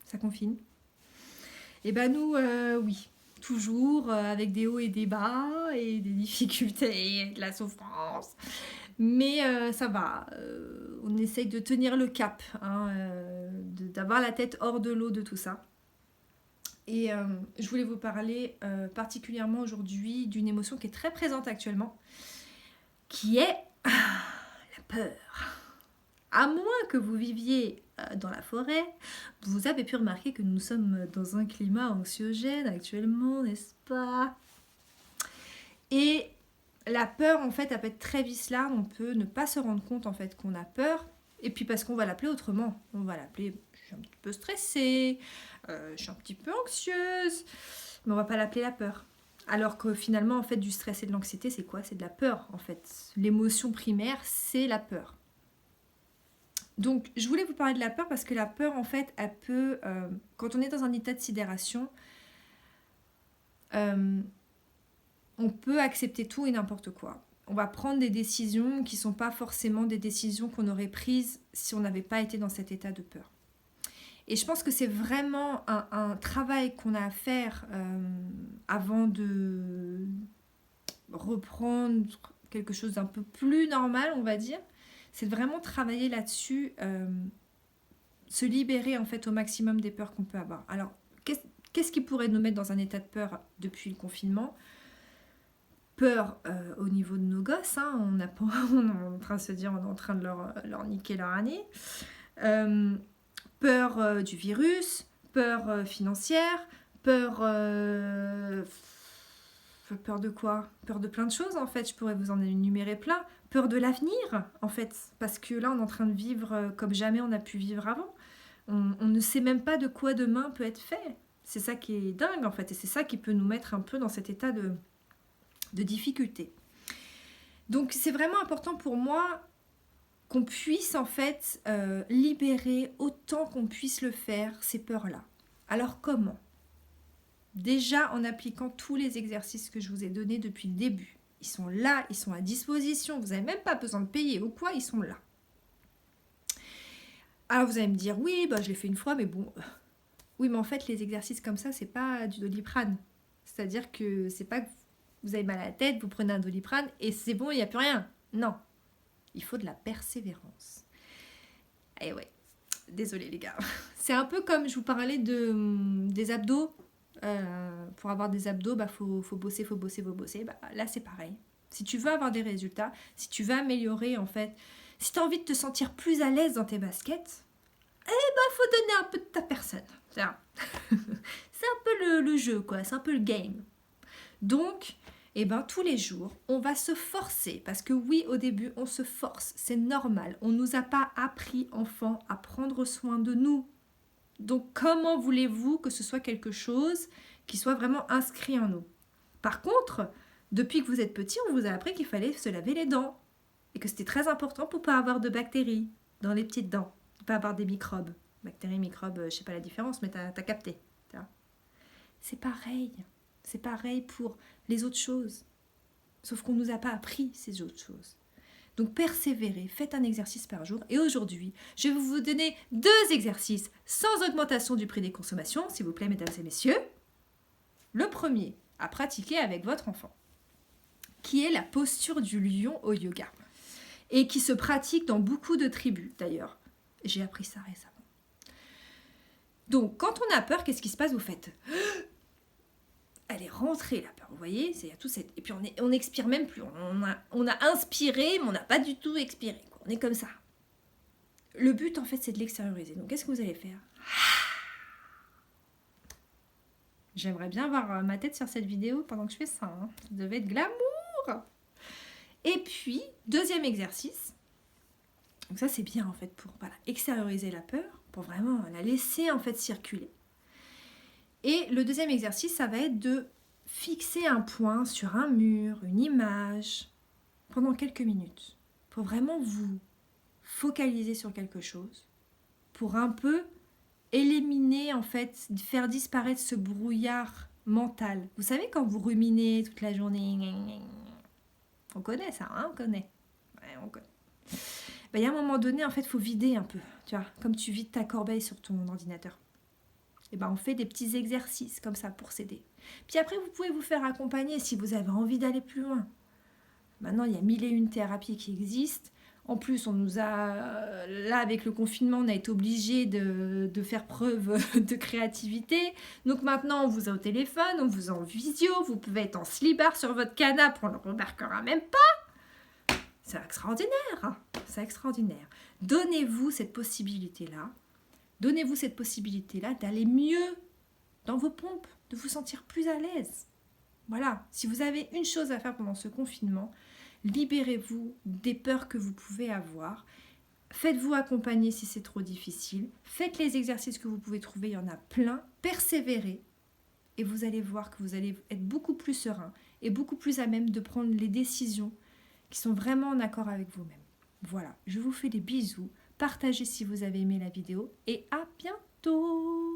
ça confine. Et ben nous, oui, toujours avec des hauts et des bas, et des difficultés, et de la souffrance. Mais ça va, on essaye de tenir le cap, hein, d'avoir la tête hors de l'eau de tout ça. Et je voulais vous parler particulièrement aujourd'hui d'une émotion qui est très présente actuellement, qui est la peur. À moins que vous viviez dans la forêt, vous avez pu remarquer que nous sommes dans un climat anxiogène actuellement, n'est-ce pas? Et la peur, en fait, elle peut être très vicelard. On peut ne pas se rendre compte, en fait, qu'on a peur. Et puis parce qu'on va l'appeler autrement. On va l'appeler, je suis un petit peu stressée, je suis un petit peu anxieuse. Mais on va pas l'appeler la peur. Alors que finalement, en fait, du stress et de l'anxiété, c'est quoi? C'est de la peur, en fait. L'émotion primaire, c'est la peur. Donc, je voulais vous parler de la peur parce que la peur, en fait, elle peut, quand on est dans un état de sidération, on peut accepter tout et n'importe quoi. On va prendre des décisions qui ne sont pas forcément des décisions qu'on aurait prises si on n'avait pas été dans cet état de peur. Et je pense que c'est vraiment un travail qu'on a à faire avant de reprendre quelque chose d'un peu plus normal, on va dire. C'est de vraiment travailler là-dessus, se libérer en fait au maximum des peurs qu'on peut avoir. Alors, qu'est-ce qui pourrait nous mettre dans un état de peur depuis le confinement? Peur au niveau de nos gosses, hein, on est en train de se dire on est en train de leur niquer leur année. Peur du virus, peur financière, peur de quoi? Peur de plein de choses en fait, je pourrais vous en énumérer plein. Peur de l'avenir en fait, parce que là on est en train de vivre comme jamais on a pu vivre avant. On ne sait même pas de quoi demain peut être fait. C'est ça qui est dingue en fait, et c'est ça qui peut nous mettre un peu dans cet état de difficulté. Donc c'est vraiment important pour moi qu'on puisse en fait libérer autant qu'on puisse le faire ces peurs-là. Alors comment? Déjà en appliquant tous les exercices que je vous ai donnés depuis le début. Ils sont là, ils sont à disposition, vous n'avez même pas besoin de payer ou quoi, ils sont là. Alors vous allez me dire, oui, bah, je l'ai fait une fois, mais bon... Oui, mais en fait, les exercices comme ça, c'est pas du Doliprane. C'est-à-dire que c'est pas que vous avez mal à la tête, vous prenez un Doliprane et c'est bon, il n'y a plus rien. Non, il faut de la persévérance. Et ouais, désolé les gars. C'est un peu comme je vous parlais des abdos. Pour avoir des abdos, bah, faut bosser, faut bosser, faut bosser. Bah, là, c'est pareil. Si tu veux avoir des résultats, si tu veux améliorer, en fait, si tu as envie de te sentir plus à l'aise dans tes baskets, eh ben, faut donner un peu de ta personne. C'est un peu le jeu, quoi. C'est un peu le game. Donc, eh ben, tous les jours, on va se forcer. Parce que oui, au début, on se force. C'est normal. On ne nous a pas appris, enfants, à prendre soin de nous. Donc, comment voulez-vous que ce soit quelque chose qui soit vraiment inscrit en nous? Par contre, depuis que vous êtes petit, on vous a appris qu'il fallait se laver les dents. Et que c'était très important pour ne pas avoir de bactéries dans les petites dents. Pour ne pas avoir des microbes. Bactéries, microbes, je ne sais pas la différence, mais t'as capté. C'est pareil. C'est pareil pour les autres choses. Sauf qu'on ne nous a pas appris ces autres choses. Donc persévérez, faites un exercice par jour. Et aujourd'hui, je vais vous donner 2 exercices sans augmentation du prix des consommations, s'il vous plaît, mesdames et messieurs. Le premier, à pratiquer avec votre enfant, qui est la posture du lion au yoga. Et qui se pratique dans beaucoup de tribus, d'ailleurs. J'ai appris ça récemment. Donc, quand on a peur, qu'est-ce qui se passe? Vous faites... Elle est rentrée la peur, vous voyez, il y a tout cette... Et puis on expire même plus, on a inspiré, mais on n'a pas du tout expiré, quoi. On est comme ça. Le but en fait c'est de l'extérioriser, donc qu'est-ce que vous allez faire? J'aimerais bien voir ma tête sur cette vidéo pendant que je fais ça, hein. Ça devait être glamour. Et puis, deuxième exercice, donc ça c'est bien en fait pour extérioriser la peur, pour vraiment la laisser en fait circuler. Et le deuxième exercice, ça va être de fixer un point sur un mur, une image, pendant quelques minutes. Pour vraiment vous focaliser sur quelque chose. Pour un peu éliminer, en fait, faire disparaître ce brouillard mental. Vous savez quand vous ruminez toute la journée, on connaît ça, hein, on connaît. Ouais, on connaît. il y a un moment donné, en fait, il faut vider un peu, tu vois, comme tu vides ta corbeille sur ton ordinateur. Et ben on fait des petits exercices comme ça pour s'aider. Puis après, vous pouvez vous faire accompagner si vous avez envie d'aller plus loin. Maintenant, il y a 1001 thérapies qui existent. En plus, on nous a, là, avec le confinement, on a été obligé de faire preuve de créativité. Donc maintenant, on vous a au téléphone, on vous a en visio, vous pouvez être en slibard sur votre canapé, on ne le remarquera même pas. C'est extraordinaire, hein. C'est extraordinaire. Donnez-vous cette possibilité-là. Donnez-vous cette possibilité-là d'aller mieux dans vos pompes, de vous sentir plus à l'aise. Voilà, si vous avez une chose à faire pendant ce confinement, libérez-vous des peurs que vous pouvez avoir. Faites-vous accompagner si c'est trop difficile. Faites les exercices que vous pouvez trouver, il y en a plein. Persévérez et vous allez voir que vous allez être beaucoup plus serein et beaucoup plus à même de prendre les décisions qui sont vraiment en accord avec vous-même. Voilà, je vous fais des bisous. Partagez si vous avez aimé la vidéo et à bientôt!